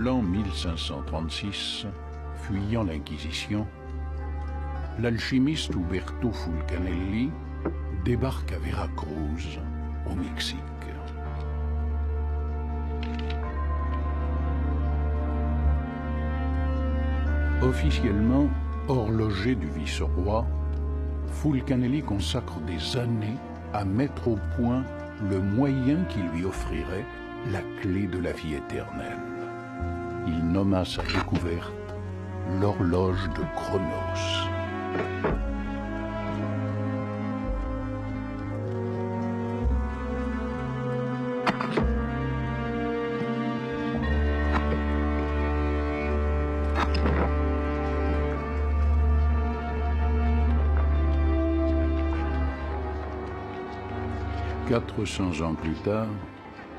l'an 1536, fuyant l'Inquisition, l'alchimiste Uberto Fulcanelli débarque à Veracruz, au Mexique. Officiellement horloger du vice-roi, Fulcanelli consacre des années à mettre au point le moyen qui lui offrirait la clé de la vie éternelle. Il nomma sa découverte l'horloge de Chronos. « 400 ans plus tard,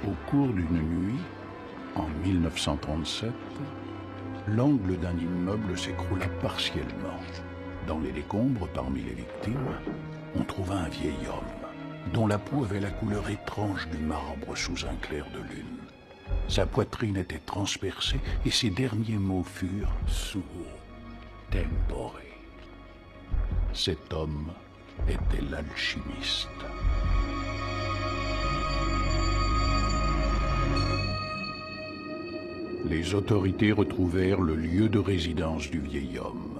au cours d'une nuit, en 1937, l'angle d'un immeuble s'écroula partiellement. Dans les décombres, parmi les victimes, on trouva un vieil homme, dont la peau avait la couleur étrange du marbre sous un clair de lune. Sa poitrine était transpercée et ses derniers mots furent « suo tempore ». Cet homme était l'alchimiste. Les autorités retrouvèrent le lieu de résidence du vieil homme.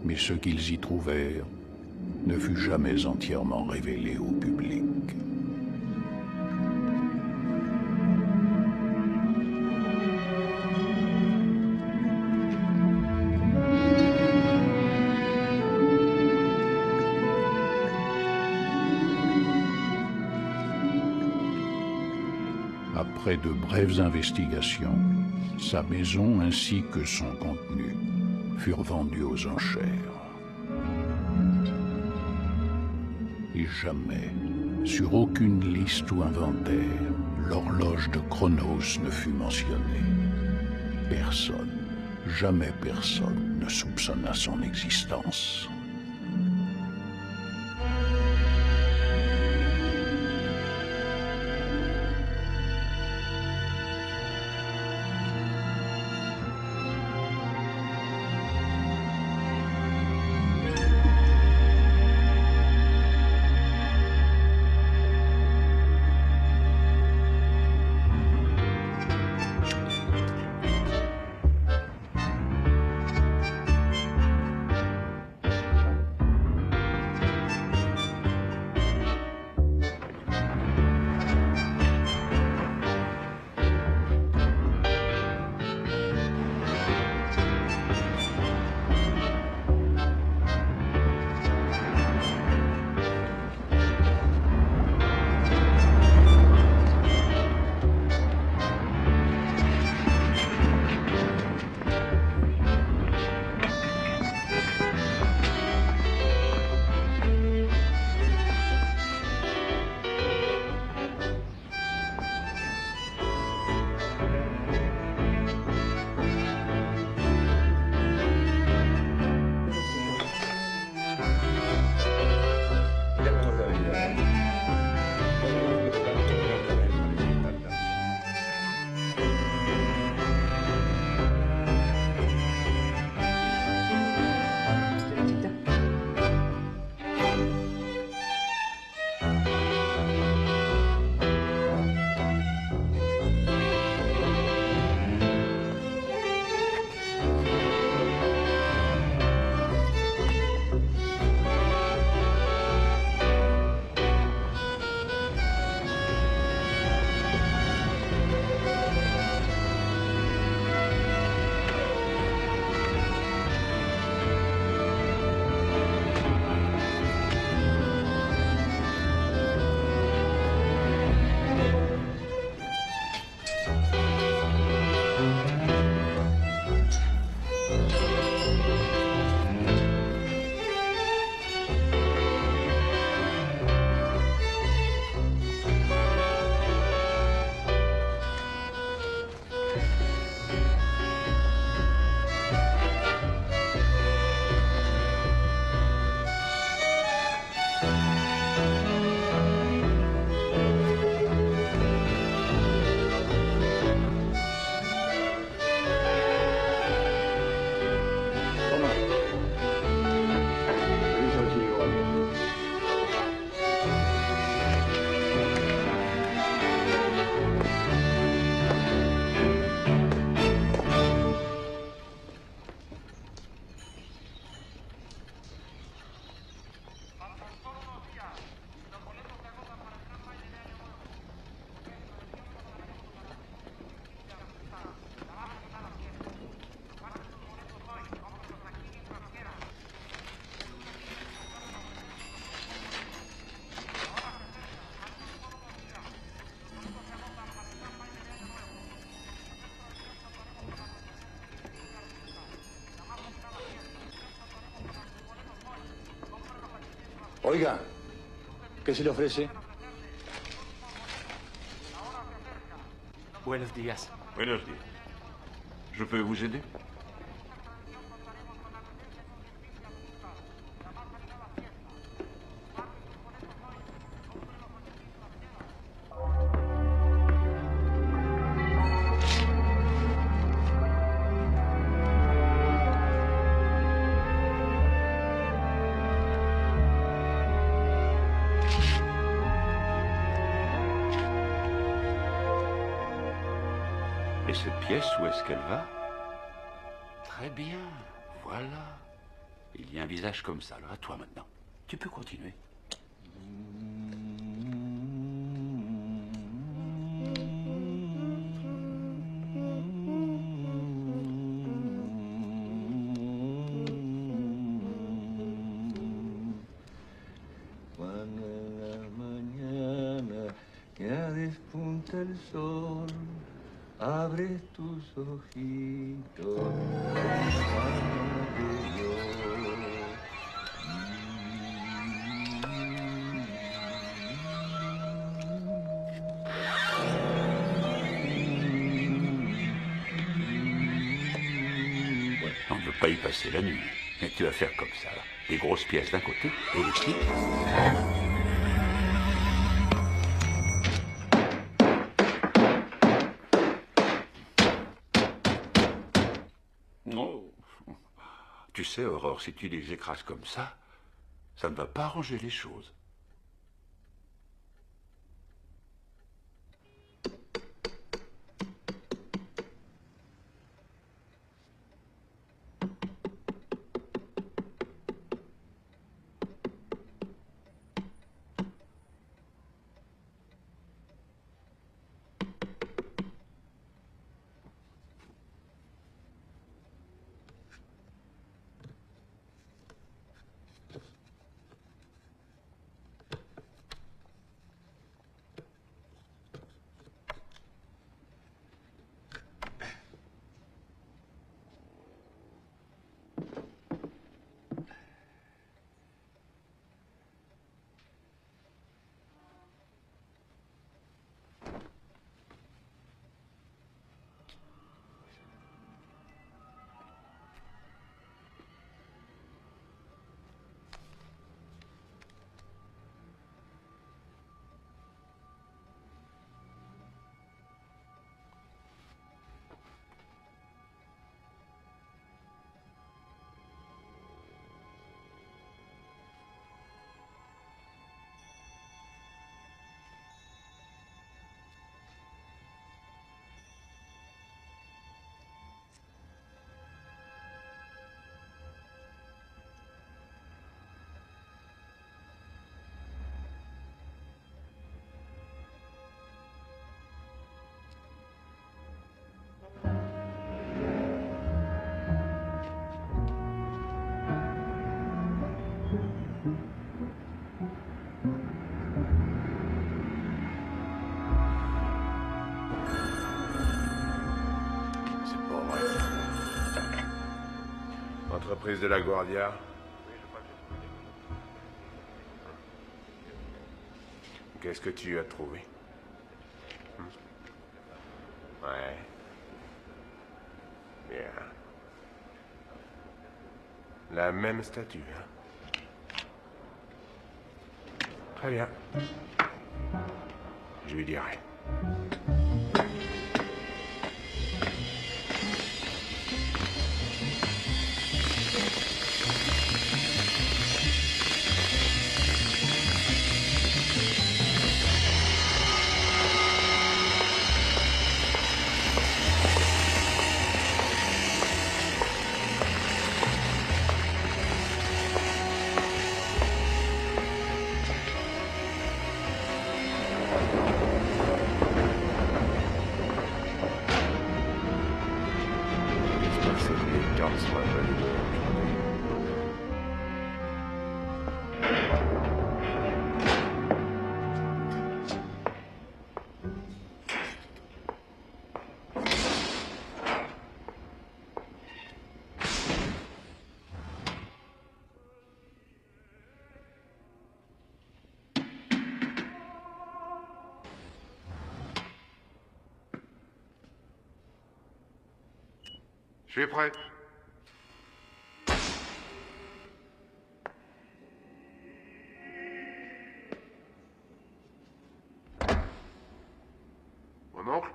Mais ce qu'ils y trouvèrent ne fut jamais entièrement révélé au public. Après de brèves investigations, sa maison ainsi que son contenu furent vendus aux enchères. Et jamais, sur aucune liste ou inventaire, l'horloge de Chronos ne fut mentionnée. Personne, jamais personne ne soupçonna son existence. Oiga, ¿qué se le ofrece? Buenos días. Buenos días. Je peux vous aider? Et cette pièce, où est-ce qu'elle va? Très bien, voilà. Il y a un visage comme ça, alors à toi maintenant. Tu peux continuer. Cuando en la mañana ya despunta el sol, abres tus ojitos, On ne veut pas y passer la nuit. Mais tu vas faire comme ça. Les grosses pièces d'un côté et les petites. Oh. Tu sais, Aurore, si tu les écrases comme ça ne va pas arranger les choses. Entreprise de la Guardia. Qu'est-ce que tu as trouvé? Ouais. Bien. La même statue, hein? Très bien. Je lui dirai. Je suis prêt. Mon oncle?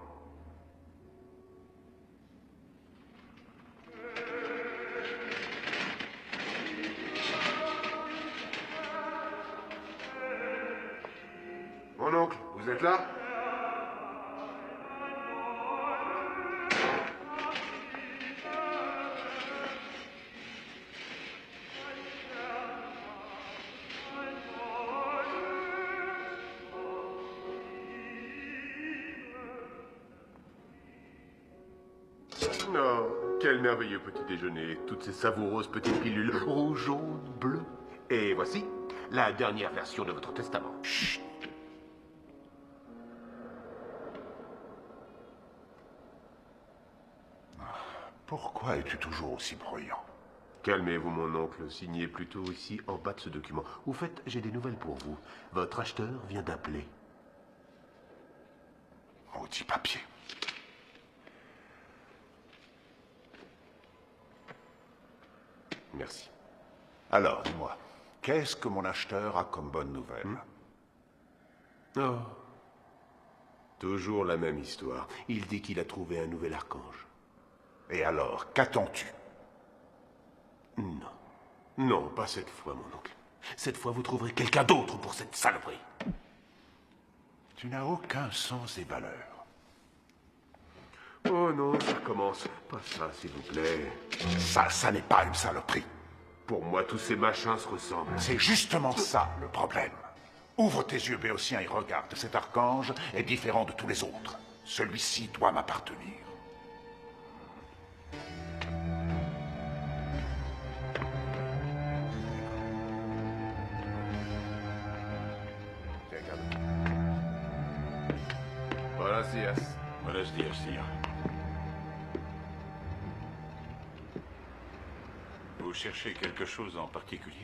Mon oncle, vous êtes là? Oh, quel merveilleux petit déjeuner. Toutes ces savoureuses petites pilules rouge, jaune, bleu. Et voici la dernière version de votre testament. Chut. Pourquoi es-tu toujours aussi bruyant? Calmez-vous, mon oncle. Signez plutôt ici, en bas de ce document. Au fait, j'ai des nouvelles pour vous. Votre acheteur vient d'appeler. Maudit papier. Merci. Alors, dis-moi, qu'est-ce que mon acheteur a comme bonne nouvelle? Oh. Toujours la même histoire. Il dit qu'il a trouvé un nouvel archange. Et alors, qu'attends-tu? Non. Non, pas cette fois, mon oncle. Cette fois, vous trouverez quelqu'un d'autre pour cette saloperie. Tu n'as aucun sens des valeurs. Oh non, ça commence. Pas ça, s'il vous plaît. Ça n'est pas une saloperie. Pour moi, tous ces machins se ressemblent. C'est justement ça, le problème. Ouvre tes yeux béotiens et regarde. Cet archange est différent de tous les autres. Celui-ci doit m'appartenir. Tiens, regarde. Buenos dias. Buenos días, señor. Vous cherchez quelque chose en particulier?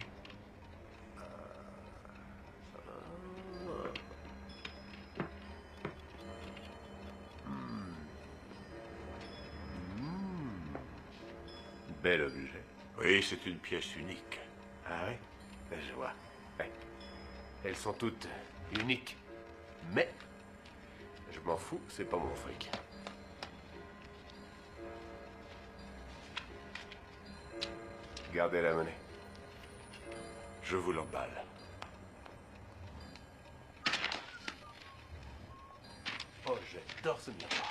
Bel objet. Oui, c'est une pièce unique. Ah oui? Je vois. Ouais. Elles sont toutes uniques. Mais, je m'en fous, c'est pas mon fric. Gardez la monnaie. Je vous l'emballe. Oh, j'adore ce miroir.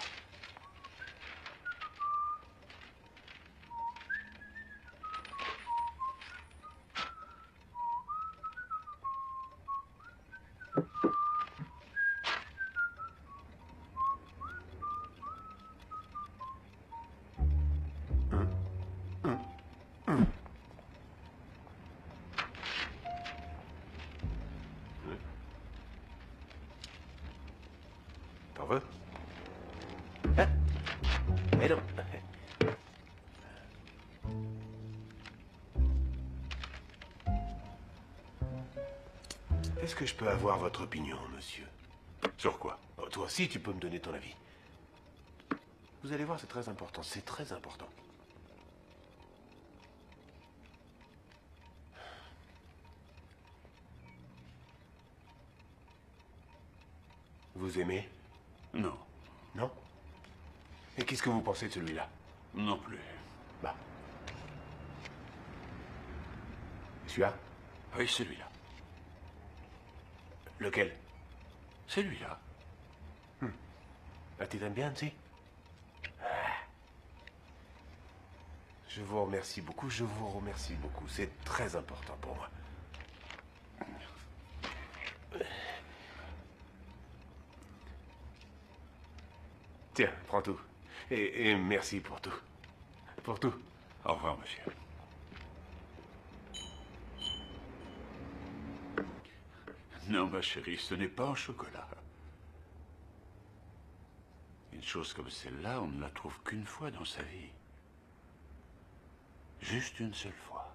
T'en veux? Hein? Mais non. Est-ce que je peux avoir votre opinion, monsieur? Sur quoi? Oh, toi aussi, tu peux me donner ton avis. Vous allez voir, c'est très important. C'est très important. Vous aimez? Non. Non? Et qu'est-ce que vous pensez de celui-là? Non plus. Bah. Celui-là? Oui, celui-là. Lequel? Celui-là. Ah, tu t'aimes bien, tu sais? Je vous remercie beaucoup, je vous remercie beaucoup. C'est très important pour moi. Tiens, prends tout. Et merci pour tout. Pour tout. Au revoir, monsieur. Non, ma chérie, ce n'est pas en chocolat. Une chose comme celle-là, on ne la trouve qu'une fois dans sa vie. Juste une seule fois.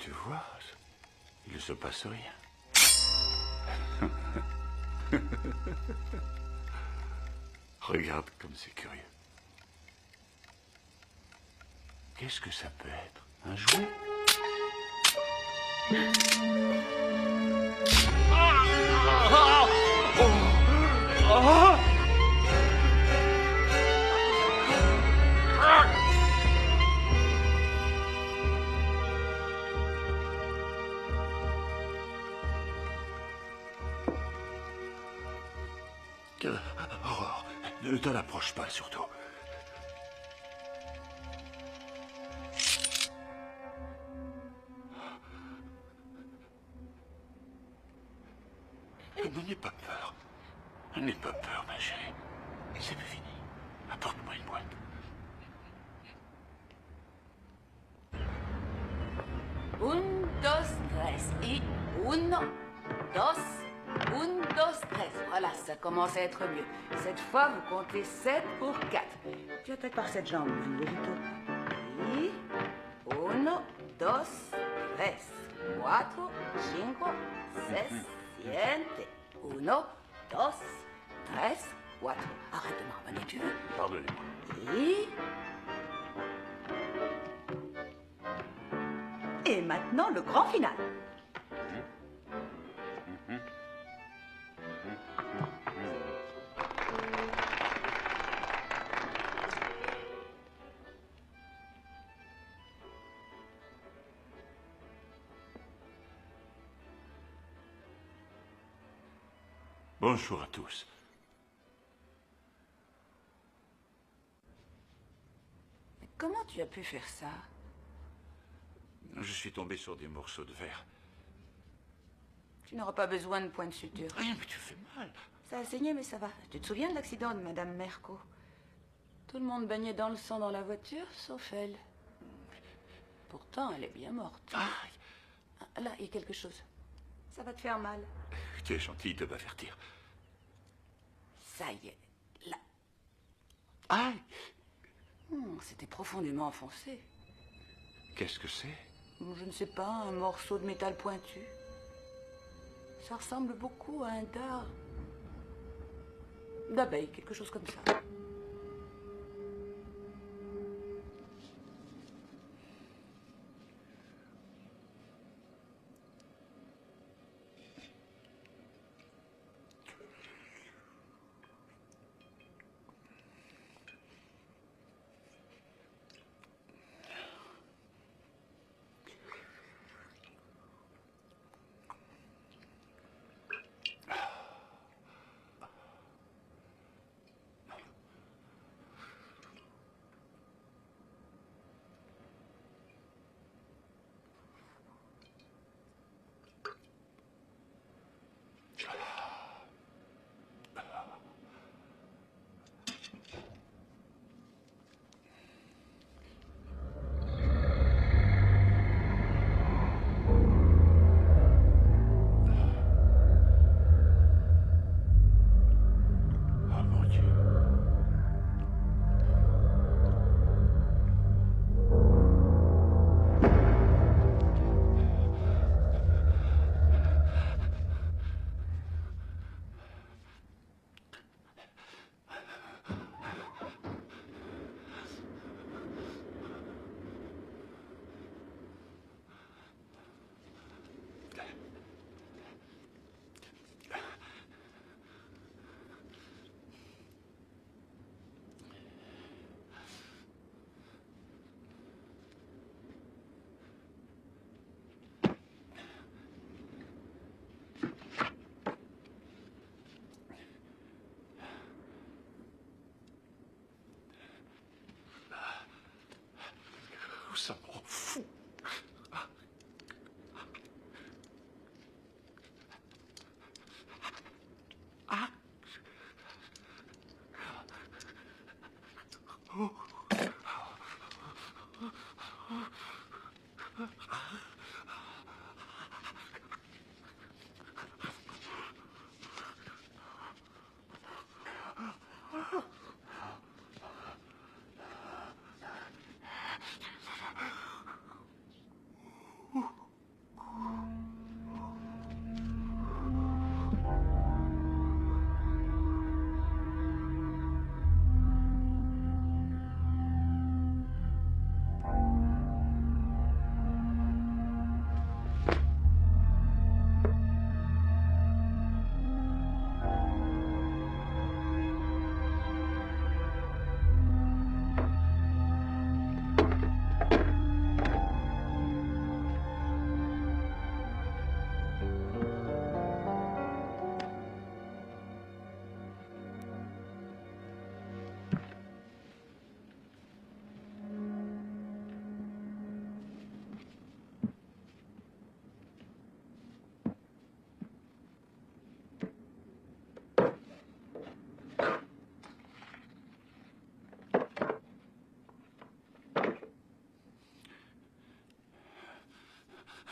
tu vois, il ne se passe rien. Regarde comme c'est curieux. Qu'est-ce que ça peut être? Un jouet? Aurore, ne t'en approche pas, surtout. N'aie pas peur. N'aie pas peur, ma chérie. C'est plus fini. Apporte-moi une boîte. Un, dos, tres. Et uno, dos, un, dos, tres. Voilà, ça commence à être mieux. Cette fois, vous comptez 7 pour 4. Tu attaques par cette jambe, Vito. Et uno, dos, tres. Cuatro, cinco, seis, siete. Uno, dos, tres, cuatro. Arrête de marmonner, tu veux. Pardonnez-moi. Et maintenant, le grand final. Bonjour à tous. Mais comment tu as pu faire ça? Je suis tombé sur des morceaux de verre. Tu n'auras pas besoin de point de suture. Rien, mais tu fais mal. Ça a saigné, mais ça va. Tu te souviens de l'accident de Madame Merco? Tout le monde baignait dans le sang dans la voiture, sauf elle. Pourtant, elle est bien morte. Aïe. Ah, là, il y a quelque chose. Ça va te faire mal. Tu es gentil de m'avertir. Ça y est, là. Aïe. C'était profondément enfoncé. Qu'est-ce que c'est? Je ne sais pas, un morceau de métal pointu. Ça ressemble beaucoup à un dard d'abeille, quelque chose comme ça.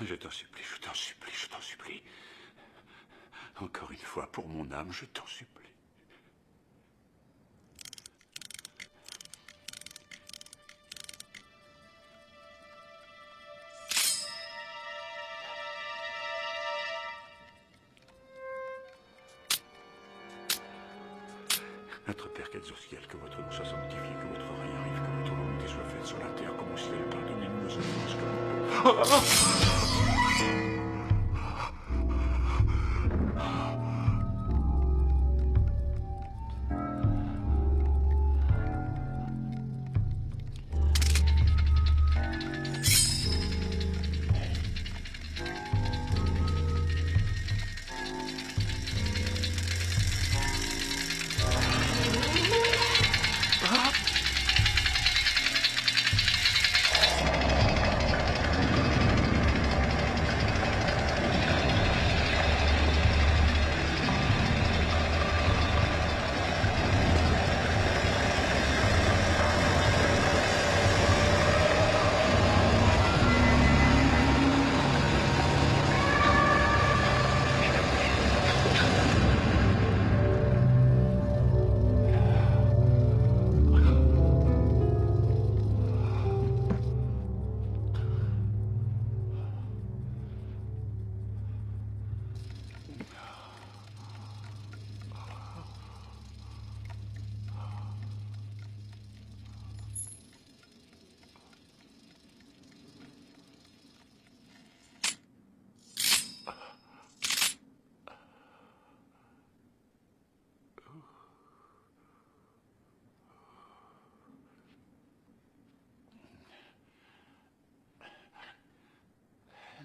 Je t'en supplie, je t'en supplie, je t'en supplie. Encore une fois, pour mon âme, je t'en supplie. Notre Père qui êtes au ciel, que votre nom soit sanctifié, que votre règne arrive, que votre volonté soit faite sur la terre comme au ciel. Pardonnez-nous nos offenses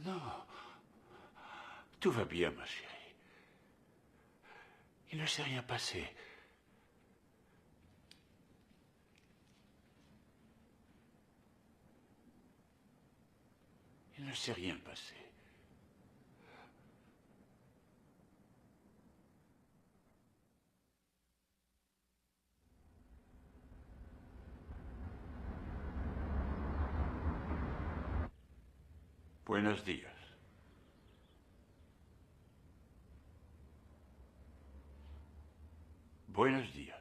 Non. Tout va bien, ma chérie. Il ne s'est rien passé. Il ne s'est rien passé. Buenos días. Buenos días.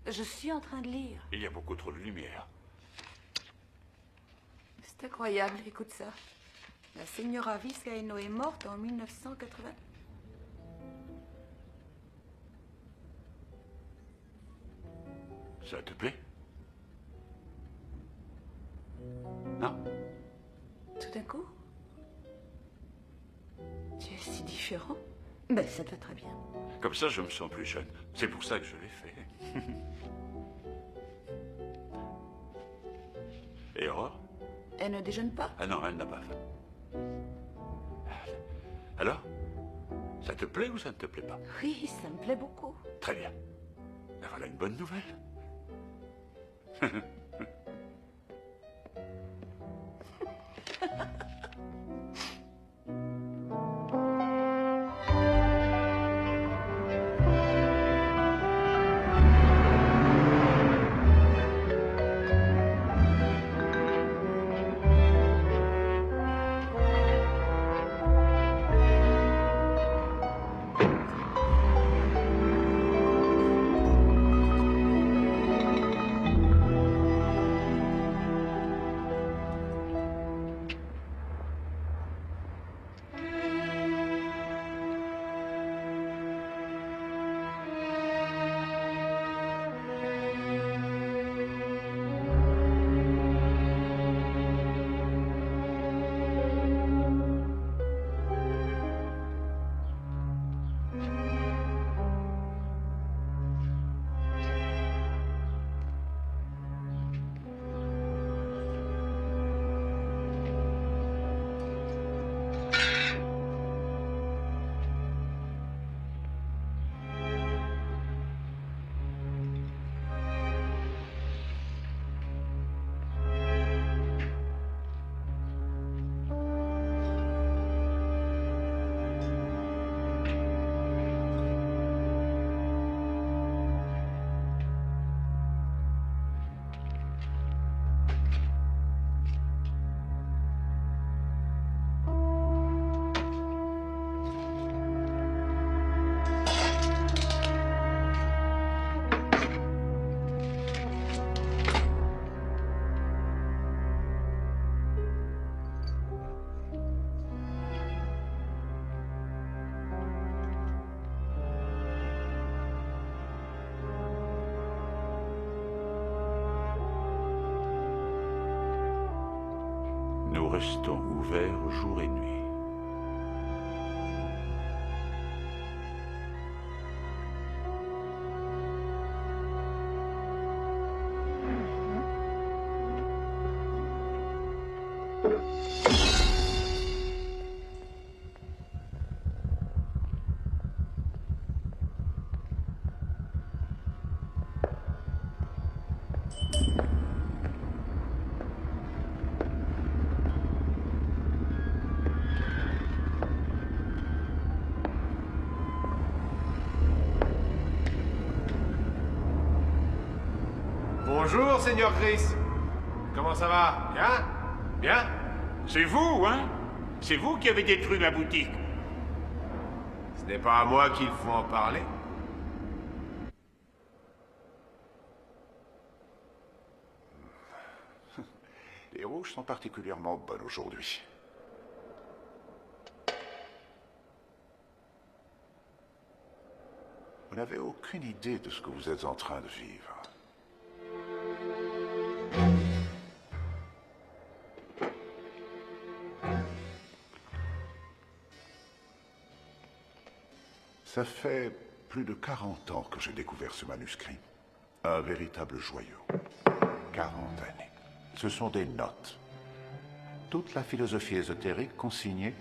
Je suis en train de lire. Il y a beaucoup trop de lumière. C'est incroyable, écoute ça. La Señora Vizcaíno est morte en 1980. Ça te plaît? Non? Tout d'un coup, tu es si différent. Ben, ça te va très bien. Comme ça, je me sens plus jeune. C'est pour ça que je l'ai fait. Et Aurore? Elle ne déjeune pas? Ah non, elle n'a pas faim. Alors? Ça te plaît ou ça ne te plaît pas? Oui, ça me plaît beaucoup. Très bien. Ben voilà une bonne nouvelle. postons ouverts jour et nuit. Bonjour, Seigneur Gris. Comment ça va? Bien? Bien? C'est vous, hein? C'est vous qui avez détruit ma boutique. Ce n'est pas à moi qu'il faut en parler. Les rouges sont particulièrement bonnes aujourd'hui. Vous n'avez aucune idée de ce que vous êtes en train de vivre. Ça fait plus de 40 ans que j'ai découvert ce manuscrit. Un véritable joyau. 40 années. Ce sont des notes. Toute la philosophie ésotérique consignée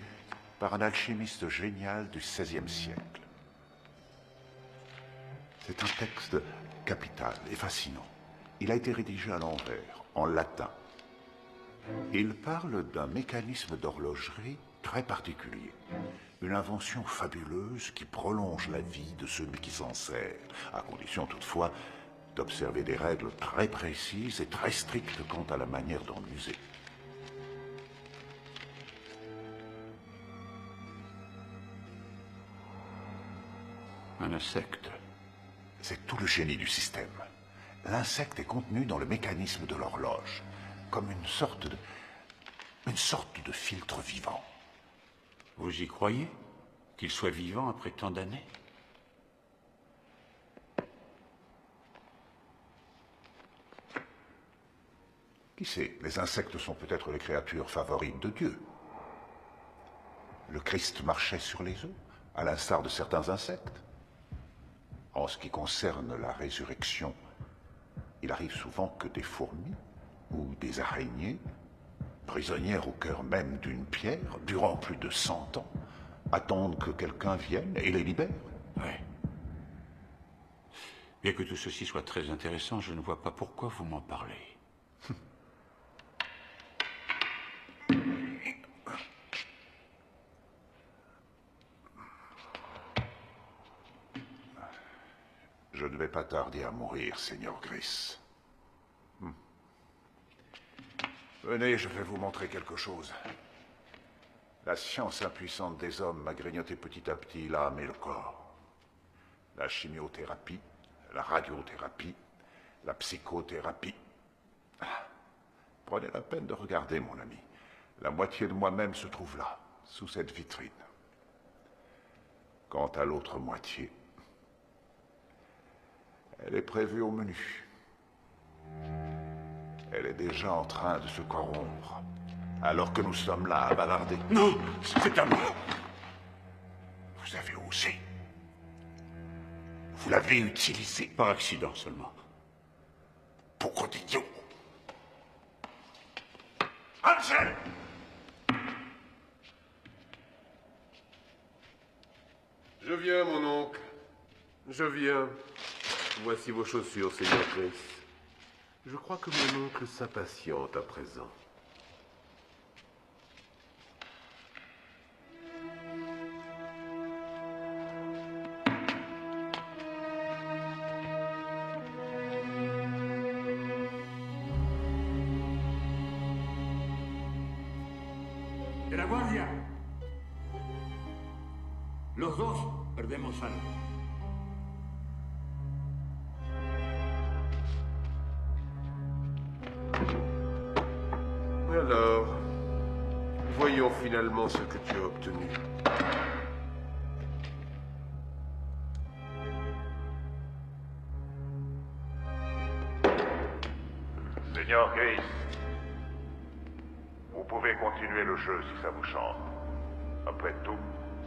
par un alchimiste génial du XVIe siècle. C'est un texte capital et fascinant. Il a été rédigé à l'envers, en latin. Il parle d'un mécanisme d'horlogerie très particulier. Une invention fabuleuse qui prolonge la vie de celui qui s'en sert, à condition toutefois d'observer des règles très précises et très strictes quant à la manière d'en user. Un insecte. C'est tout le génie du système. L'insecte est contenu dans le mécanisme de l'horloge, comme une sorte de filtre vivant. Vous y croyez? Qu'il soit vivant après tant d'années? Qui sait, les insectes sont peut-être les créatures favorites de Dieu. Le Christ marchait sur les œufs, à l'instar de certains insectes. En ce qui concerne la résurrection, il arrive souvent que des fourmis ou des araignées, prisonnières au cœur même d'une pierre, durant plus de 100 ans, attendent que quelqu'un vienne et les libère. Oui. Bien que tout ceci soit très intéressant, je ne vois pas pourquoi vous m'en parlez. Je ne vais pas tarder à mourir, Seigneur Gris. Venez, je vais vous montrer quelque chose. La science impuissante des hommes m'a grignoté petit à petit l'âme et le corps. La chimiothérapie, la radiothérapie, la psychothérapie. Prenez la peine de regarder, mon ami. La moitié de moi-même se trouve là, sous cette vitrine. Quant à l'autre moitié, elle est prévue au menu. Elle est déjà en train de se corrompre, alors que nous sommes là à bavarder. Non, c'est à moi. Vous avez osé. Vous l'avez utilisé. Par accident seulement. Pour d'idiot. Ansel! Je viens, mon oncle. Je viens. Voici vos chaussures, Seigneur Gris. Je crois que mon oncle s'impatiente à présent. De la guardia. Los dos perdemos algo. Alors, voyons finalement ce que tu as obtenu. Seigneur Gris, vous pouvez continuer le jeu si ça vous chante. Après tout,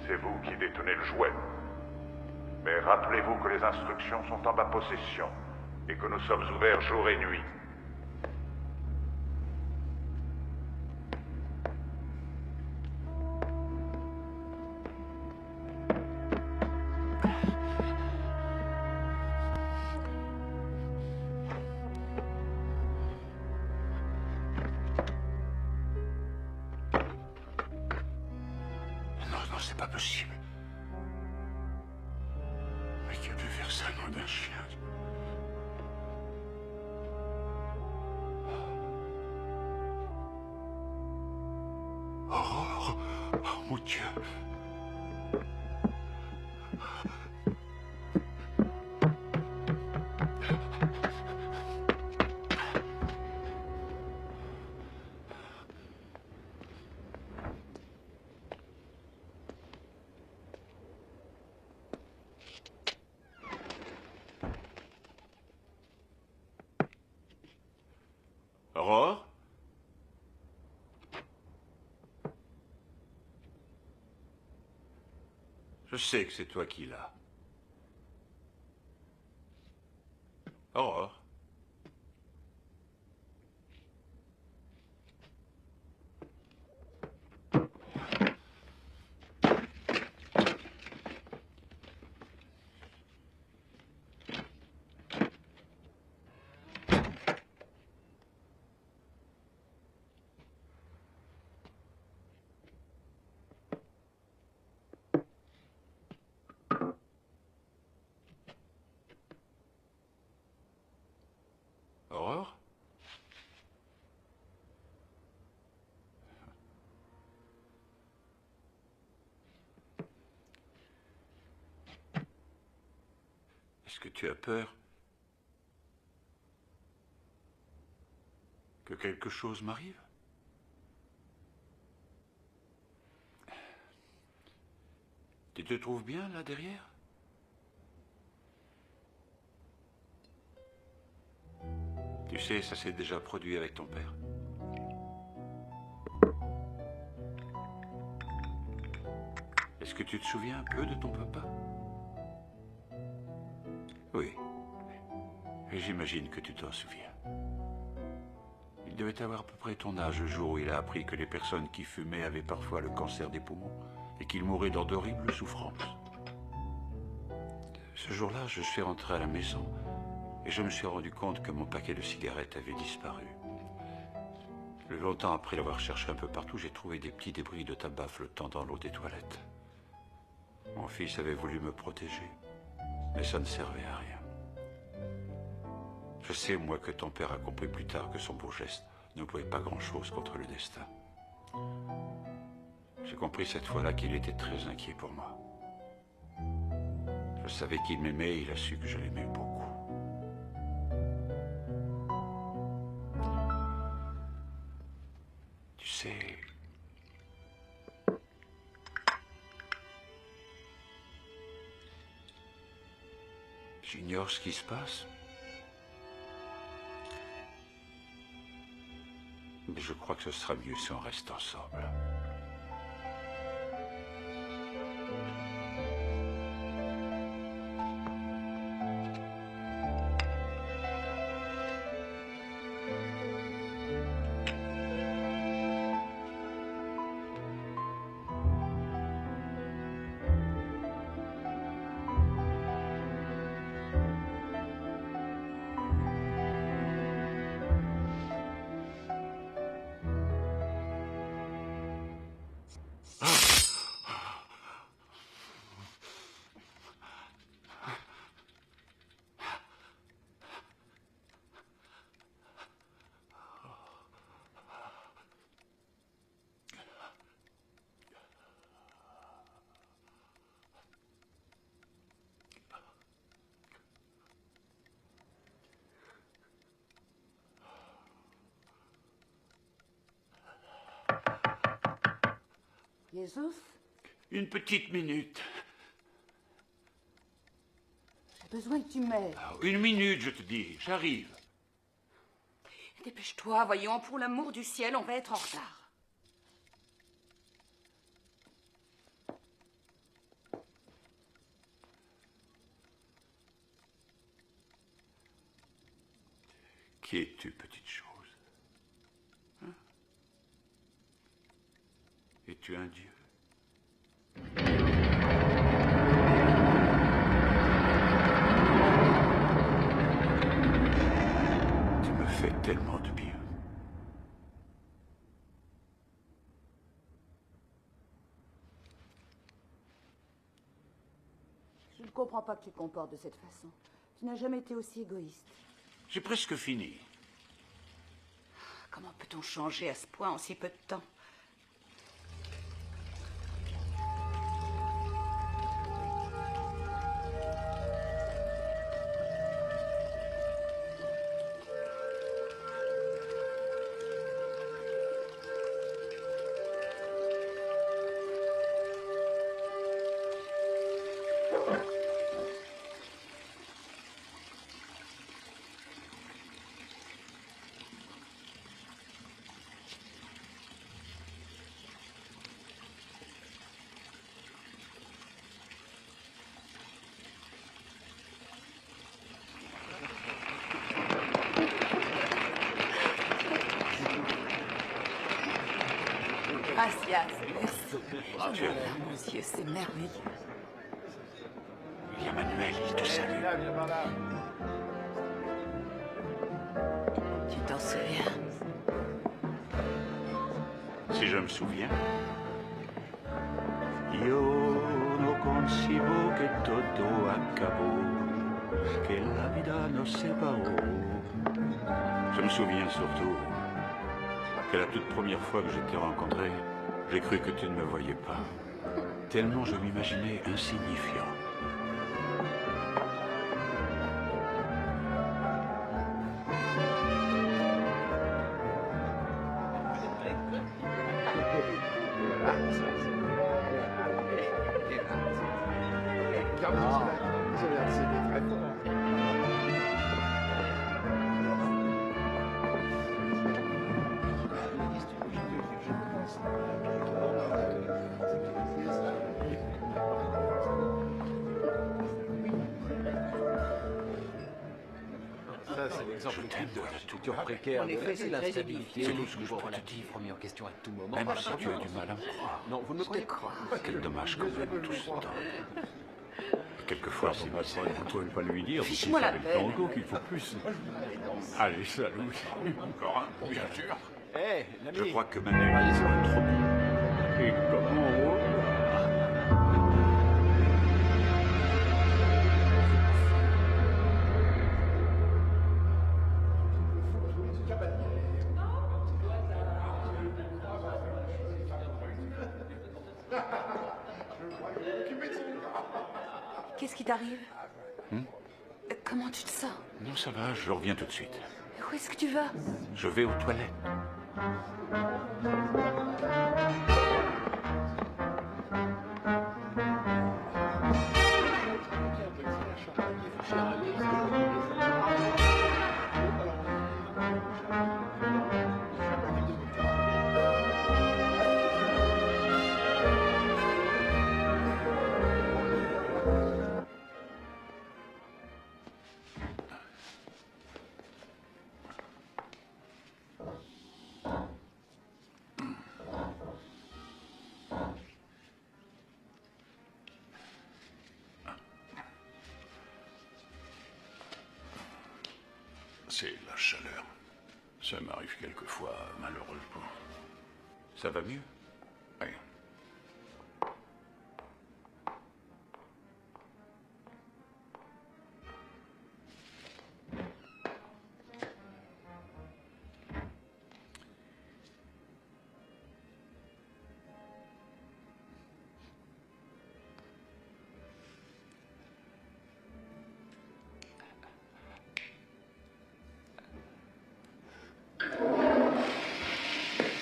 c'est vous qui détenez le jouet. Mais rappelez-vous que les instructions sont en ma possession et que nous sommes ouverts jour et nuit. Non, non, c'est pas possible. Mais qui a pu faire ça, nom d'un chien? Aurore! Oh mon Dieu! Aurore? Je sais que c'est toi qui l'as. Aurore? Aurore? Est-ce que tu as peur que quelque chose m'arrive? Tu te trouves bien là derrière? Tu sais, ça s'est déjà produit avec ton père. Est-ce que tu te souviens un peu de ton papa? Oui. Et j'imagine que tu t'en souviens. Il devait avoir à peu près ton âge le jour où il a appris que les personnes qui fumaient avaient parfois le cancer des poumons et qu'il mourait dans d'horribles souffrances. Ce jour-là, je suis rentré à la maison et je me suis rendu compte que mon paquet de cigarettes avait disparu. Longtemps après l'avoir cherché un peu partout, j'ai trouvé des petits débris de tabac flottant dans l'eau des toilettes. Mon fils avait voulu me protéger, mais ça ne servait à rien. Je sais, moi, que ton père a compris plus tard que son beau geste ne pouvait pas grand-chose contre le destin. J'ai compris cette fois-là qu'il était très inquiet pour moi. Je savais qu'il m'aimait et il a su que je l'aimais beaucoup. Tu sais... J'ignore ce qui se passe. Mais je crois que ce sera mieux si on reste ensemble. Jesus, Une petite minute. j'ai besoin que tu m'aides. Une minute, je te dis. J'arrive. Dépêche-toi, voyons, pour l'amour du ciel, on va être en retard. Qui es-tu, petite chose? Hein? Es-tu un dieu? Tu me fais tellement de bien. Je ne comprends pas que tu te comportes de cette façon. Tu n'as jamais été aussi égoïste. J'ai presque fini. Comment peut-on changer à ce point en si peu de temps? Gracias. Dieu. Monsieur, c'est merveilleux. Il y a Manuel, il te salue. Tu t'en souviens? Si je me souviens. Io no concibo que todo acabó, que la vida nos separó. Je me souviens surtout que la toute première fois que je t'ai rencontré, j'ai cru que tu ne me voyais pas, tellement je m'imaginais insignifiant. Je t'aime, voilà tout. Précaire, En effet, c'est très l'instabilité, C'est tout ce que je peux te dire. remis en question à tout moment. Même si tu as du mal à me croire. Non, vous ne me croyez pas. Quel dommage qu'on aime tout ce temps. Quelquefois, c'est passé. Vous ne pouvez pas lui dire, vous qui Fiche-moi la savez le paix. tango, qu'il faut plus. Allez, salut. Encore un, bien sûr. Hé, Je l'ami. crois que Manuel sera trop bon. Et comment Qu'est-ce qui t'arrive? Comment tu te sens? Non, ça va, je reviens tout de suite. Où est-ce que tu vas? Je vais aux toilettes. C'est la chaleur. Ça m'arrive quelquefois, malheureusement. Ça va mieux? Oui.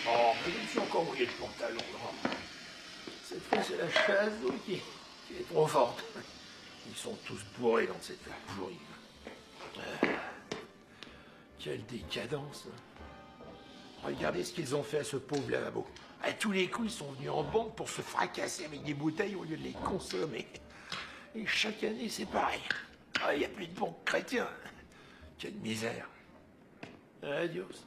Oh, je me suis encore mouillé le pantalon. Cette fois, c'est la chasse d'eau qui est trop forte. Ils sont tous bourrés dans cette ville pourrie. Quelle décadence. Regardez ce qu'ils ont fait à ce pauvre lavabo. À tous les coups, ils sont venus en bande pour se fracasser avec des bouteilles au lieu de les consommer. Et chaque année, c'est pareil. Il n'y a plus de bons chrétiens. Quelle misère. Adios.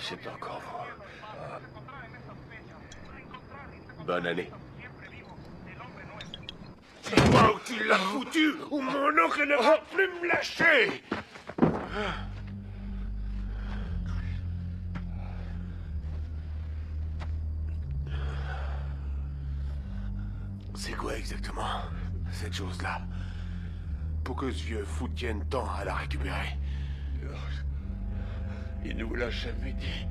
C'est encore vous. Bonne année. Dis-moi où tu l'as foutu, ou mon oncle ne va plus me lâcher. C'est quoi exactement, cette chose-là? Pour que ce vieux fou tienne tant à la récupérer? Il nous l'a jamais dit.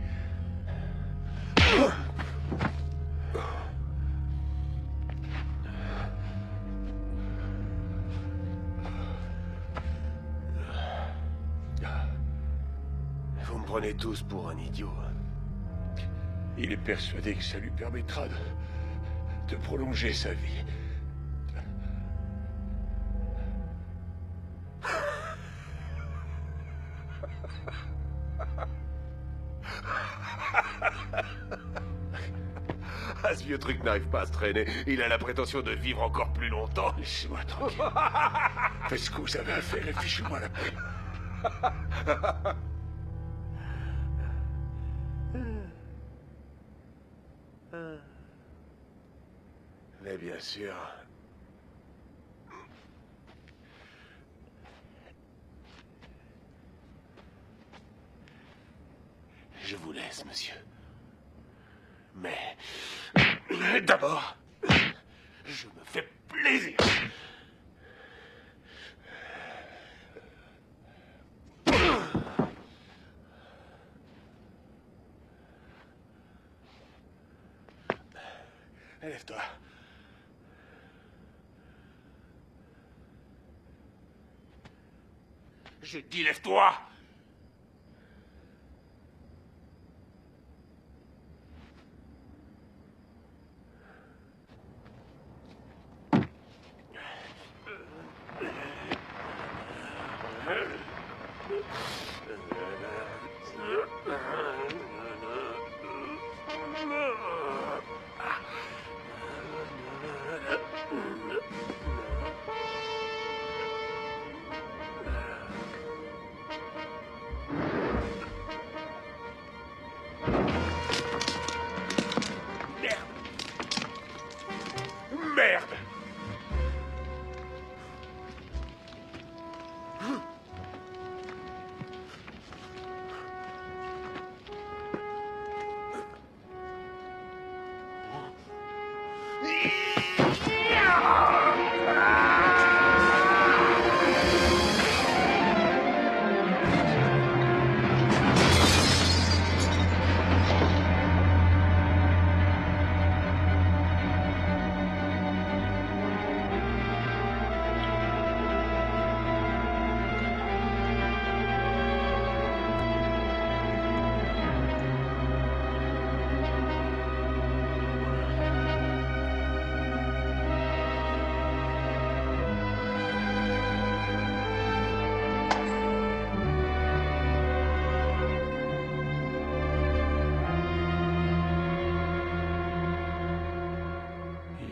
Vous me prenez tous pour un idiot. Il est persuadé que ça lui permettra de prolonger sa vie. Ah, ce vieux truc n'arrive pas à se traîner. Il a la prétention de vivre encore plus longtemps. Laissez-moi tranquille. Faites ce que vous avez à faire et fichez-moi la paix. Mais bien sûr. Je vous laisse, monsieur. Mais d'abord, je me fais plaisir. Lève-toi. J'ai dit lève-toi. Il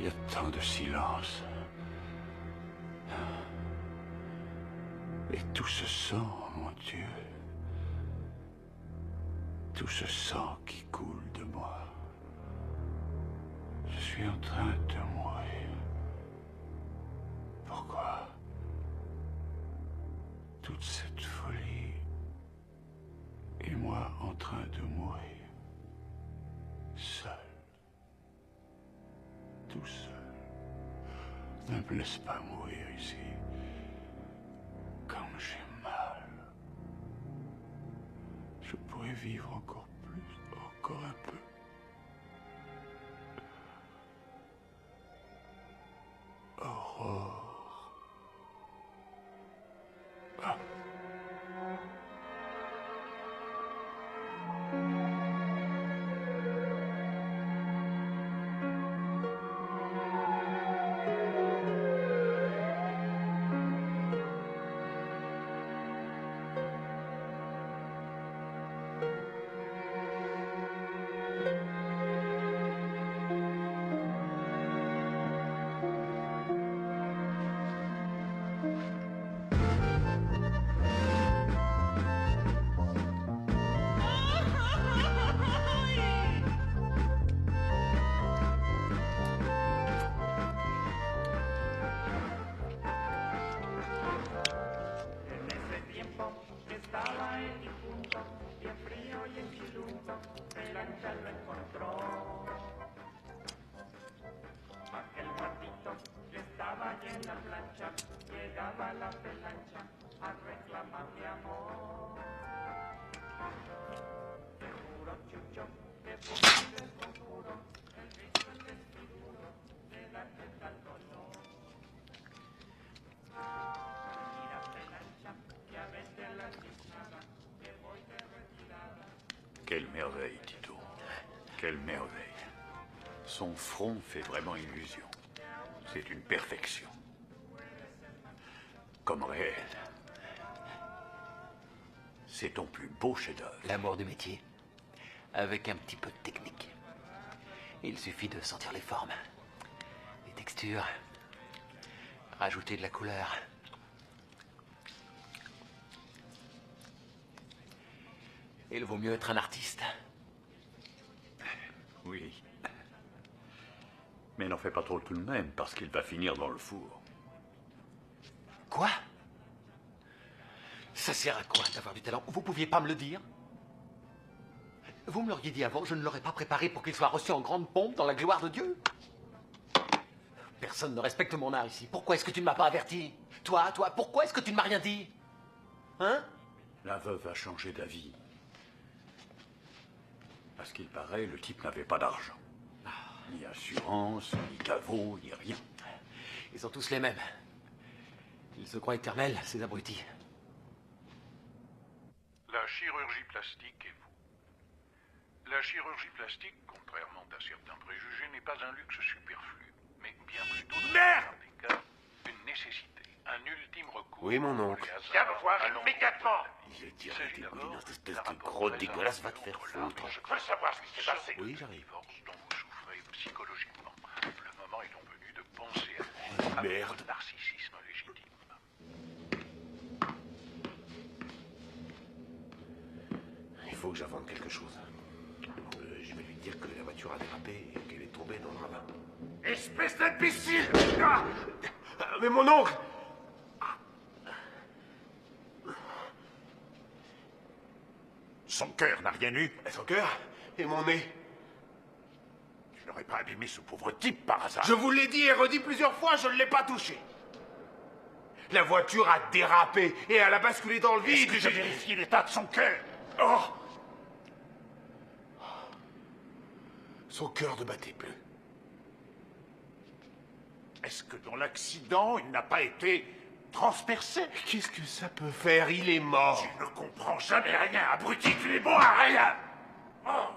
y a tant de silence. Et tout ce sang, mon Dieu. Tout ce sang qui coule de moi. Je suis en train de mourir. Pourquoi? Toute cette folie. Et moi en train de mourir. Seul. Tout seul. Ne me laisse pas mourir ici. Comme j'ai mal. Je pourrais vivre encore plus, encore un peu. Aurore. Ah. Quelle merveille, Tito. Quelle merveille. Son front fait vraiment illusion. C'est une perfection. Comme réel. C'est ton plus beau chef-d'œuvre. L'amour du métier, avec un petit peu de technique. Il suffit de sentir les formes, les textures, rajouter de la couleur. Il vaut mieux être un artiste. Oui. Mais n'en fais pas trop tout de même, parce qu'il va finir dans le four. Quoi? Ça sert à quoi d'avoir du talent? Vous pouviez pas me le dire? Vous me l'auriez dit avant, je ne l'aurais pas préparé pour qu'il soit reçu en grande pompe dans la gloire de Dieu. Personne ne respecte mon art ici. Pourquoi est-ce que tu ne m'as pas averti? Toi, pourquoi est-ce que tu ne m'as rien dit? Hein? La veuve a changé d'avis. Parce qu'il paraît, le type n'avait pas d'argent. Ni assurance, ni caveau, ni rien. Ils sont tous les mêmes. Ils se croient éternels, ces abrutis. La chirurgie plastique est vous. La chirurgie plastique, contrairement à certains préjugés, n'est pas un luxe superflu, mais bien plutôt dans des cas, une nécessité, un ultime recours. Oui, mon oncle. Viens me voir immédiatement. Il s'agit d'abord espèce de gros dégueulasse, va te faire foutre. Je veux savoir ce qui s'est passé. Oui, j'arrive. Dont vous souffrez psychologiquement. Le moment est donc venu de penser à vous. Merde. Votre narcissisme légitime. Il faut que j'invente quelque chose. Je vais lui dire que la voiture a dérapé et qu'elle est tombée dans le ravin. Espèce d'imbécile! Mais mon oncle! Son cœur n'a rien eu. Et son cœur? Et mon nez? Tu ne n'aurais pas abîmé ce pauvre type par hasard. Je vous l'ai dit et redit plusieurs fois, je ne l'ai pas touché. La voiture a dérapé et elle a basculé dans le vide. Est-ce que j'ai vérifié l'état de son cœur? Oh! Son cœur ne battait plus. Est-ce que dans l'accident, il n'a pas été transpercé? Qu'est-ce que ça peut faire? Il est mort. Tu ne comprends jamais rien, abruti, tu es bon à rien. Oh,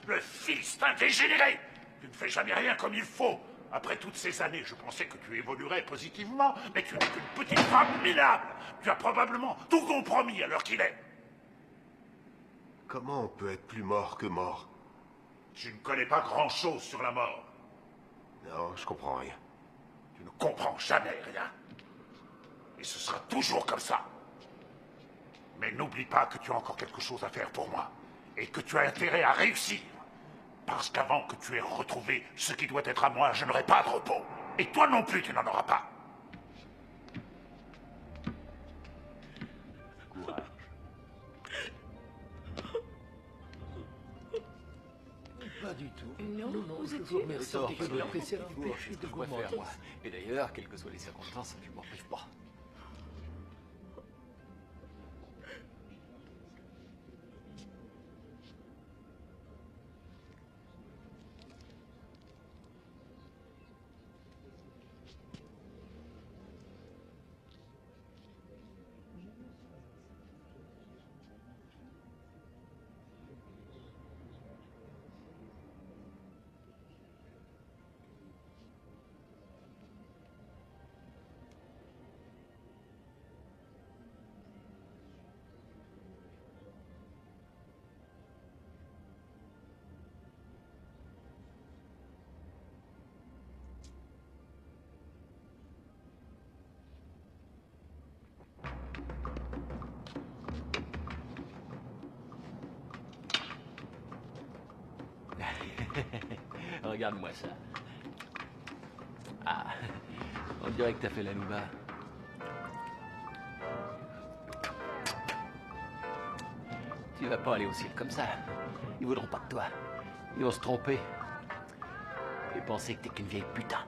le Philistin dégénéré. Tu ne fais jamais rien comme il faut. Après toutes ces années, je pensais que tu évoluerais positivement, mais tu n'es qu'une petite femme minable. Tu as probablement tout compromis à l'heure qu'il est. Comment on peut être plus mort que mort? Tu ne connais pas grand-chose sur la mort. Non, je comprends rien. Tu ne comprends jamais rien. Et ce sera toujours comme ça. Mais n'oublie pas que tu as encore quelque chose à faire pour moi. Et que tu as intérêt à réussir. Parce qu'avant que tu aies retrouvé ce qui doit être à moi, je n'aurai pas de repos. Et toi non plus, tu n'en auras pas. Courage. Pas du tout. Non, vous je êtes vous remercie. Sors, Je vais apprécier un je péché de préfère, moi. gourmandise. Et d'ailleurs, quelles que soient les circonstances, je m'en prive pas. Regarde-moi ça. Ah, on dirait que t'as fait la nouba. Tu vas pas aller au ciel comme ça. Ils voudront pas de toi. Ils vont se tromper. Et penser que t'es qu'une vieille putain.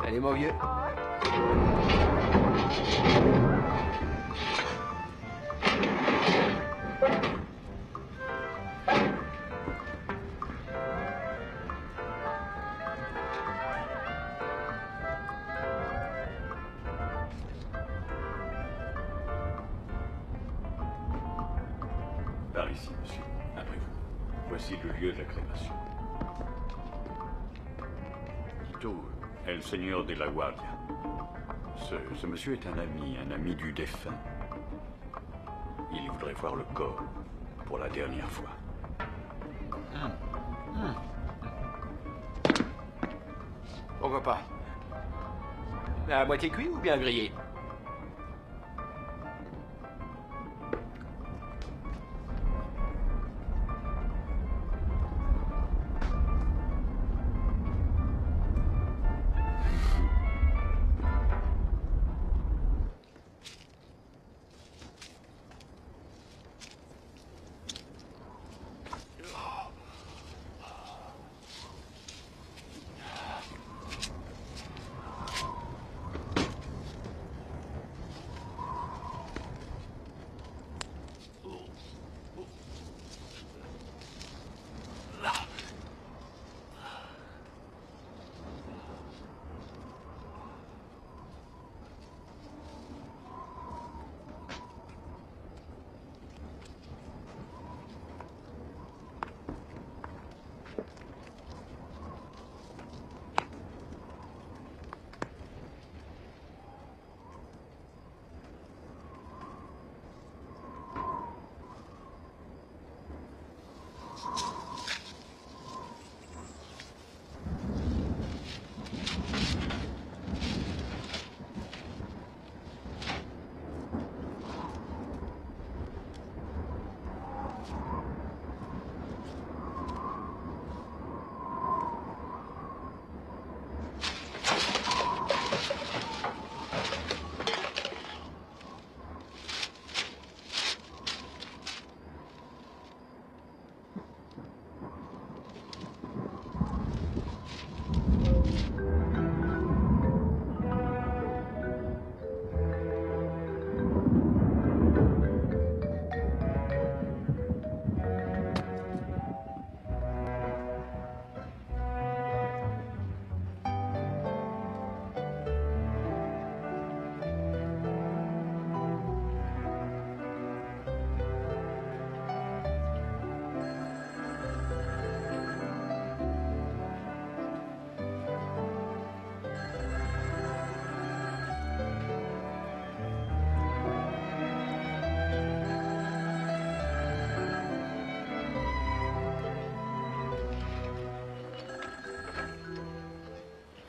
Allez, mon vieux. Par ici, monsieur. Après vous. Voici le lieu de la crémation. Tito, El Señor de la Guardia. Ce monsieur est un ami du défunt. Il voudrait voir le corps pour la dernière fois. Pourquoi pas? À moitié cuit ou bien grillé?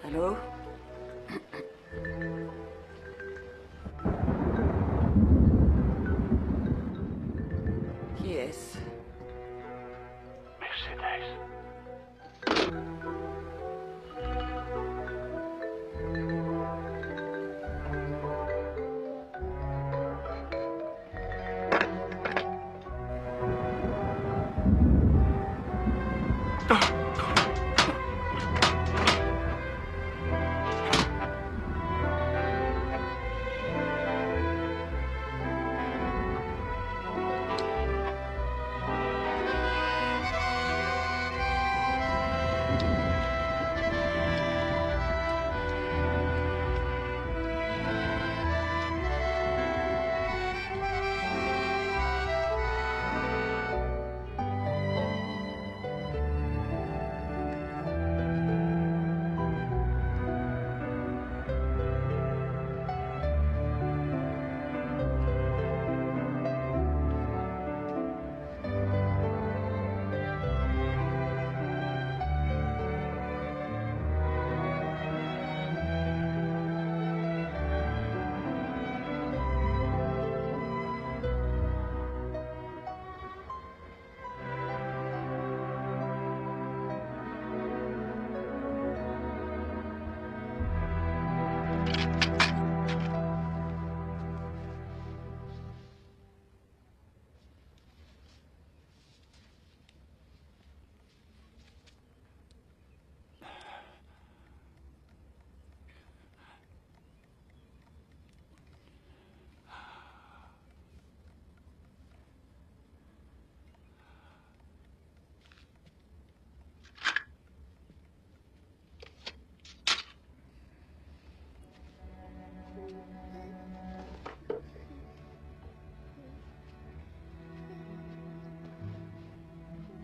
Allô? Qui est-ce? Mercedes.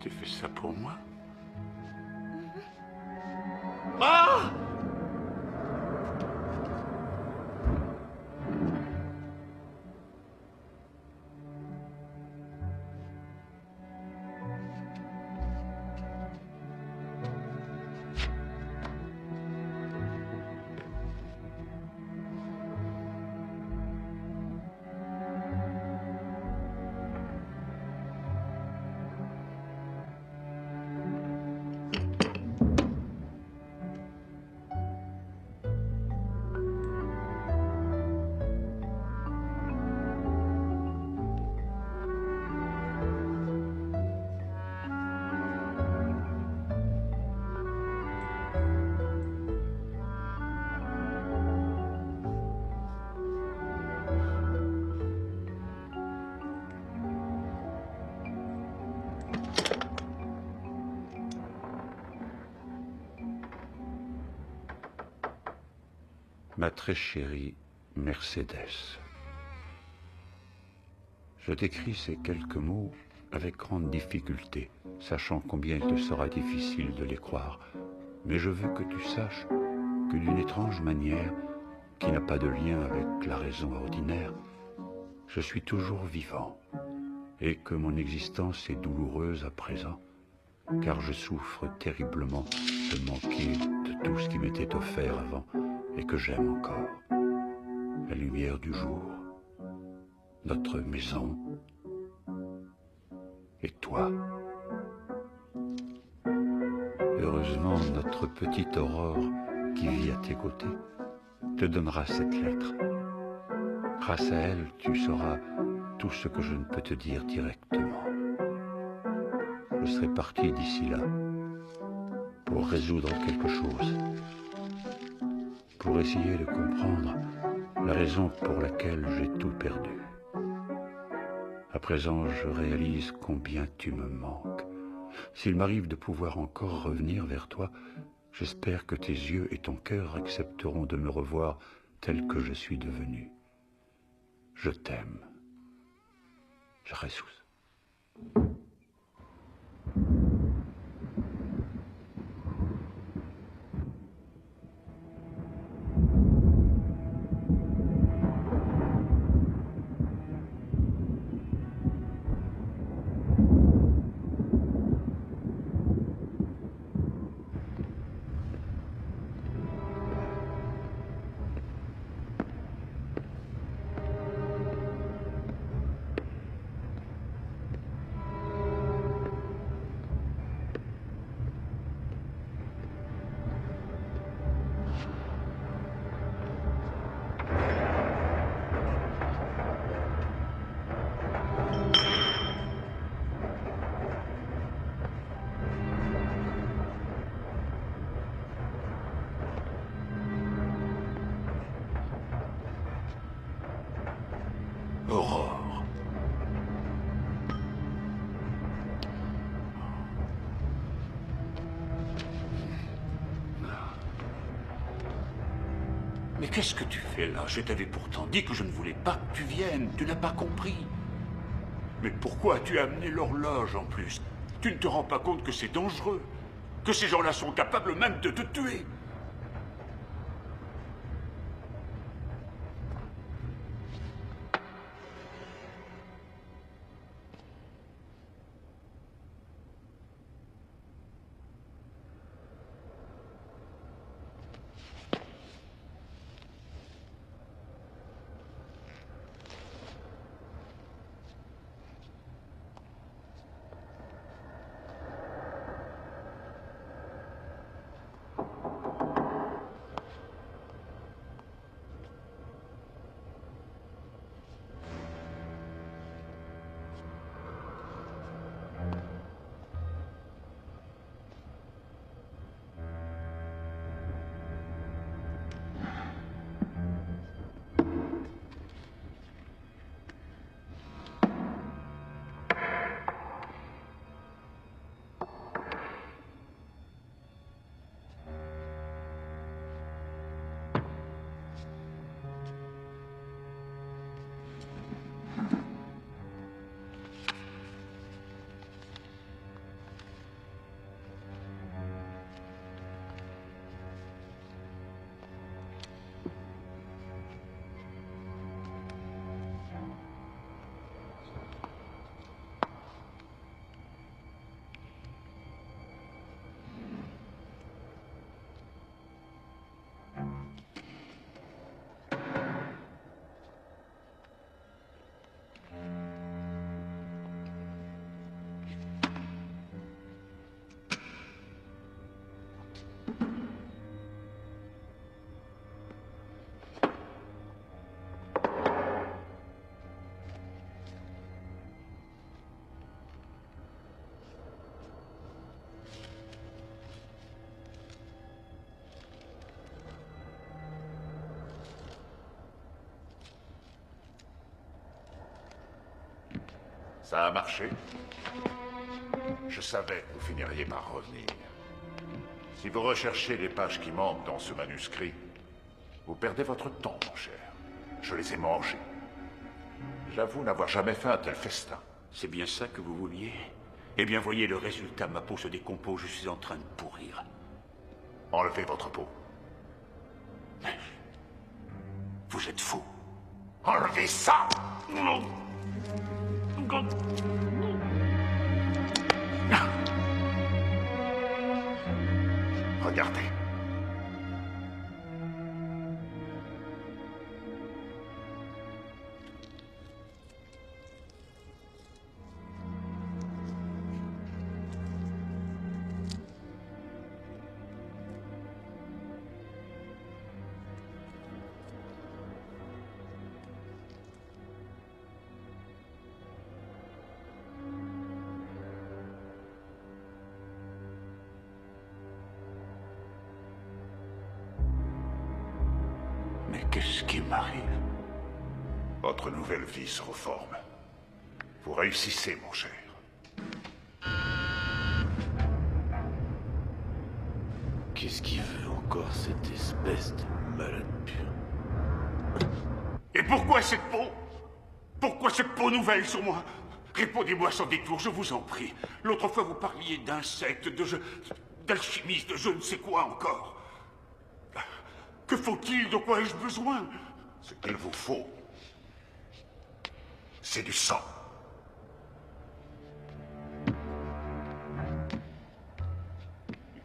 Tu fais ça pour moi? Ah! Ma très chérie Mercedes. Je t'écris ces quelques mots avec grande difficulté, sachant combien il te sera difficile de les croire. Mais je veux que tu saches que d'une étrange manière, qui n'a pas de lien avec la raison ordinaire, je suis toujours vivant, et que mon existence est douloureuse à présent, car je souffre terriblement de manquer de tout ce qui m'était offert avant, et que j'aime encore. La lumière du jour, notre maison, et toi. Heureusement, notre petite Aurore, qui vit à tes côtés, te donnera cette lettre. Grâce à elle, tu sauras tout ce que je ne peux te dire directement. Je serai parti d'ici là pour résoudre quelque chose, pour essayer de comprendre la raison pour laquelle j'ai tout perdu. À présent, je réalise combien tu me manques. S'il m'arrive de pouvoir encore revenir vers toi, j'espère que tes yeux et ton cœur accepteront de me revoir tel que je suis devenu. Je t'aime. Jesús. Aurore. Mais qu'est-ce que tu fais là? Je t'avais pourtant dit que je ne voulais pas que tu viennes. Tu n'as pas compris. Mais pourquoi as-tu amené l'horloge en plus? Tu ne te rends pas compte que c'est dangereux? Que ces gens-là sont capables même de te tuer? Ça a marché. Je savais que vous finiriez par revenir. Si vous recherchez les pages qui manquent dans ce manuscrit, Vous perdez votre temps, mon cher. Je les ai mangés. J'avoue n'avoir jamais fait un tel festin. C'est bien ça que vous vouliez? Eh bien, voyez le résultat. Ma peau se décompose, je suis en train de pourrir. Enlevez votre peau. Mais... vous êtes fou. Enlevez ça! Regardez. Mais qu'est-ce qui m'arrive? Votre nouvelle vie se reforme. Vous réussissez, mon cher. Qu'est-ce qu'il veut encore, cette espèce de malade pur? Et pourquoi cette peau? Pourquoi cette peau nouvelle sur moi? Répondez-moi sans détour, je vous en prie. L'autre fois, vous parliez d'insectes, d'alchimistes, de je ne sais quoi encore. Que faut-il? De quoi ai-je besoin? Ce qu'il vous faut, c'est du sang.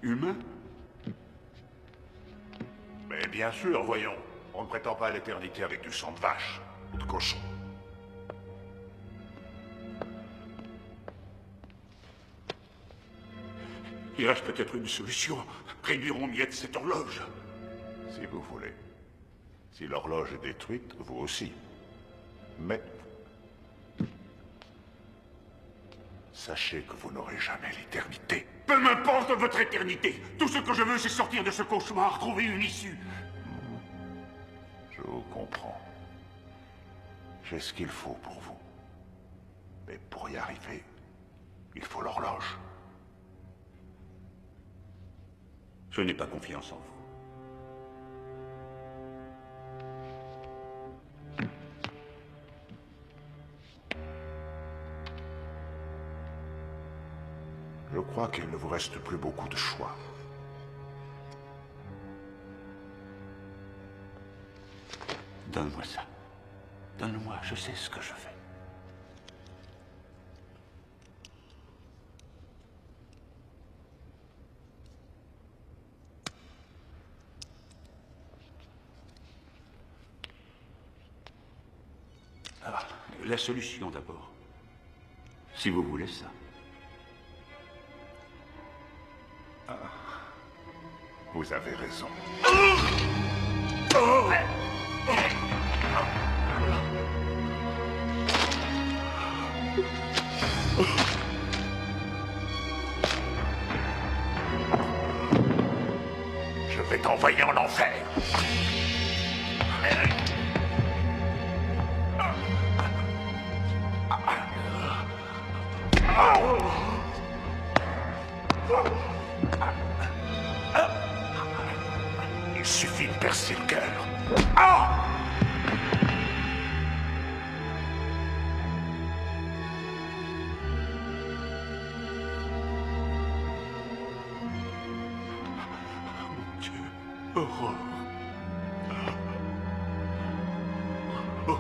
Humain? Mais bien sûr, voyons. On ne prétend pas à l'éternité avec du sang de vache ou de cochon. Il reste peut-être une solution. Réduire en miettes cette horloge. Si vous voulez. Si l'horloge est détruite, vous aussi. Mais... sachez que vous n'aurez jamais l'éternité. Peu m'importe votre éternité. Tout ce que je veux, c'est sortir de ce cauchemar, trouver une issue. Je vous comprends. J'ai ce qu'il faut pour vous. Mais pour y arriver, il faut l'horloge. Je n'ai pas confiance en vous. Je crois qu'il ne vous reste plus beaucoup de choix. Donne-moi ça. Donne-moi, je sais ce que je fais. Ah, la solution d'abord. Si vous voulez ça. Vous avez raison. Je vais t'envoyer en enfer. Il suffit de percer le cœur. Mon Dieu, Aurore. Oh.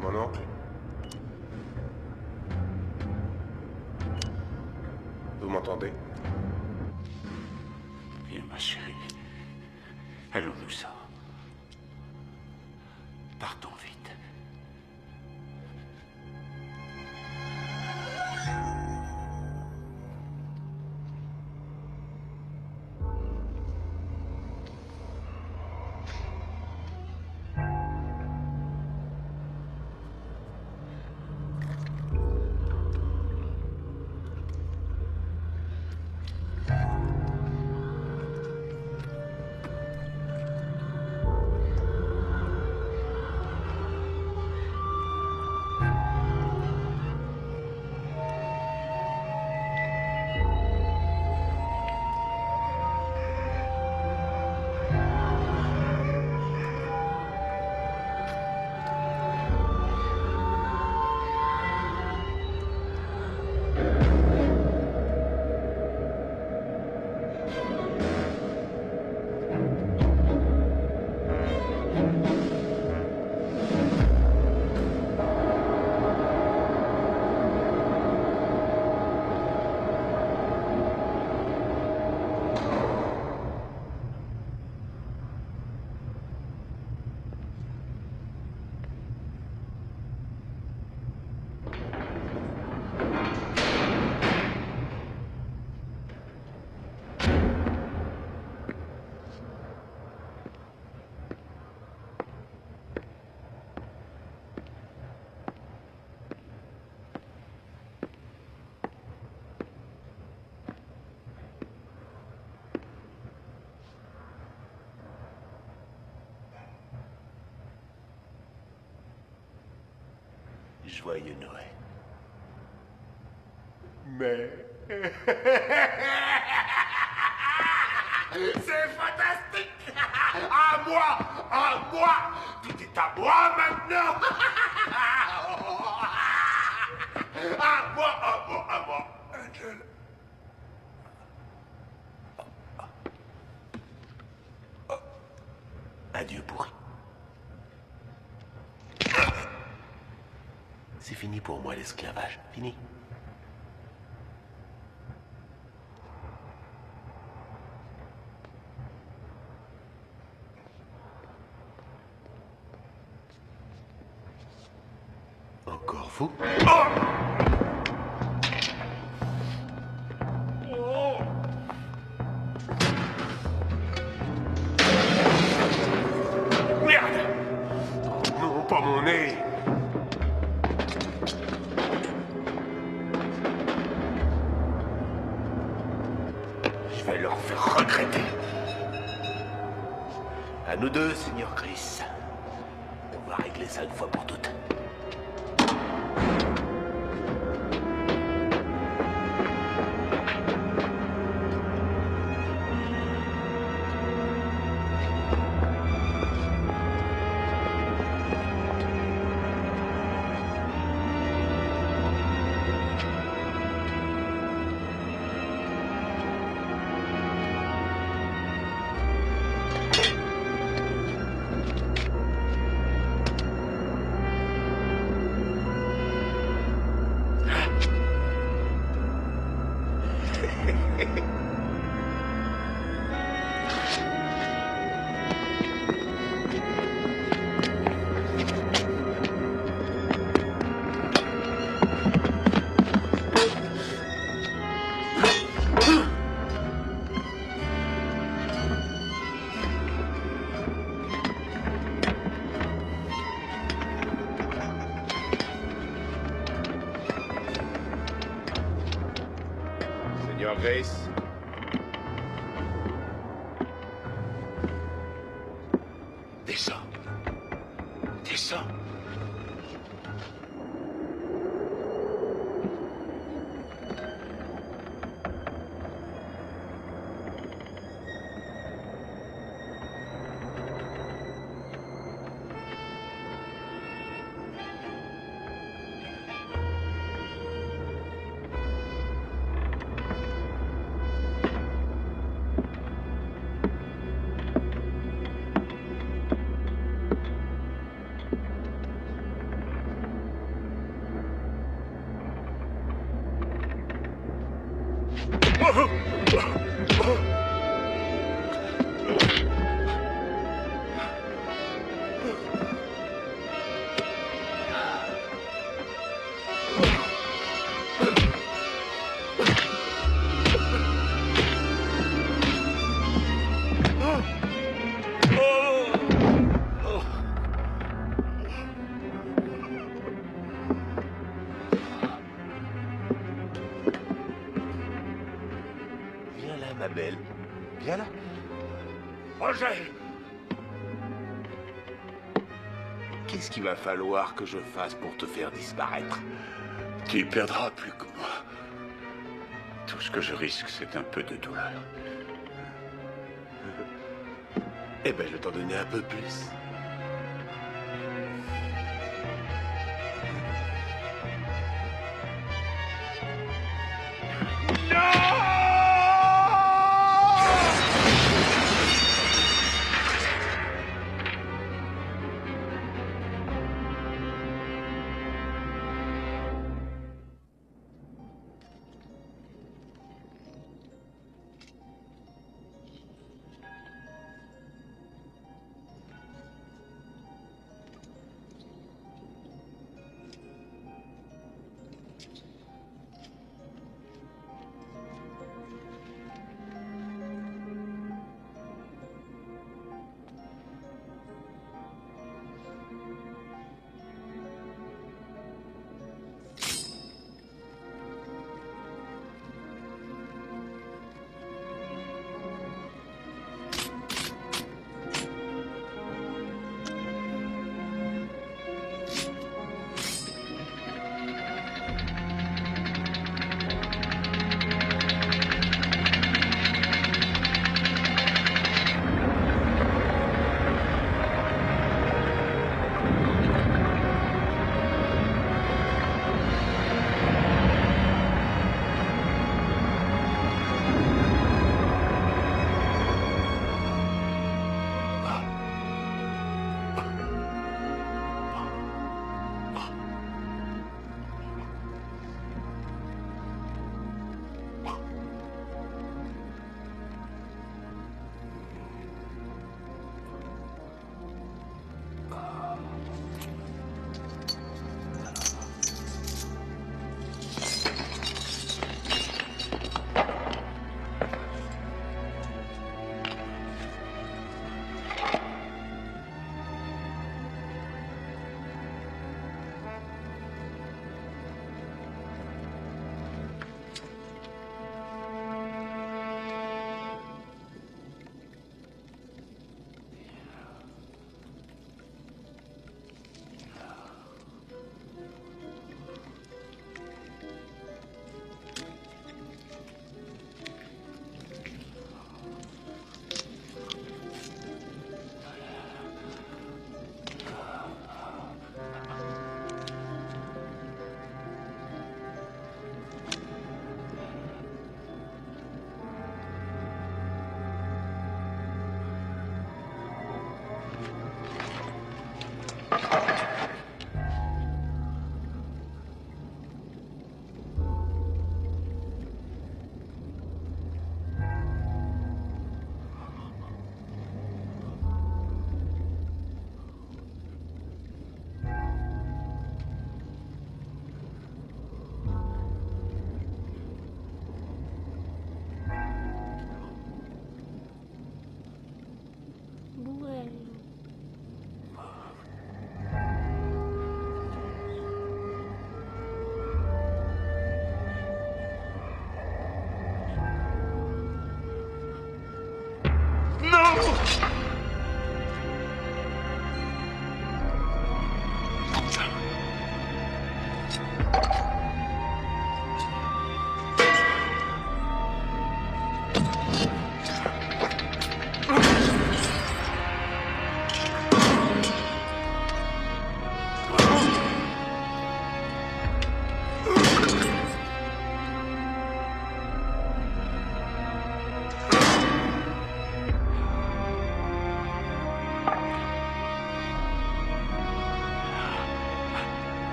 Mon oncle? Vous m'entendez? Bien, ma chérie. Allons-nous-en. Partons vite. Joyeux Noël. Mais... C'est fantastique! À moi! À moi! Tout est à moi maintenant! À moi! À moi! À moi! Angel. Adieu pourri. C'est fini pour moi l'esclavage. Fini. Encore vous? Oh! Oh! Merde! Non, pas mon nez! Je vais leur faire regretter. À nous deux, Seigneur Chris. On va régler ça une fois pour toutes. Seigneur Grace. Descends. Descends. Viens là, ma belle. Viens là. Angèle! Qu'est-ce qu'il va falloir que je fasse pour te faire disparaître? Tu perdras plus que moi. Tout ce que je risque, c'est un peu de douleur. Eh ben, je vais t'en donner un peu plus.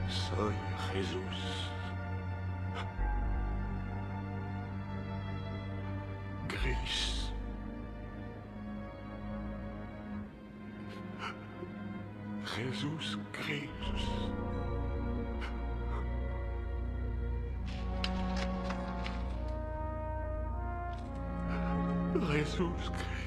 Soy Jesús. Gris. Jesús Gris. Jesús Gris.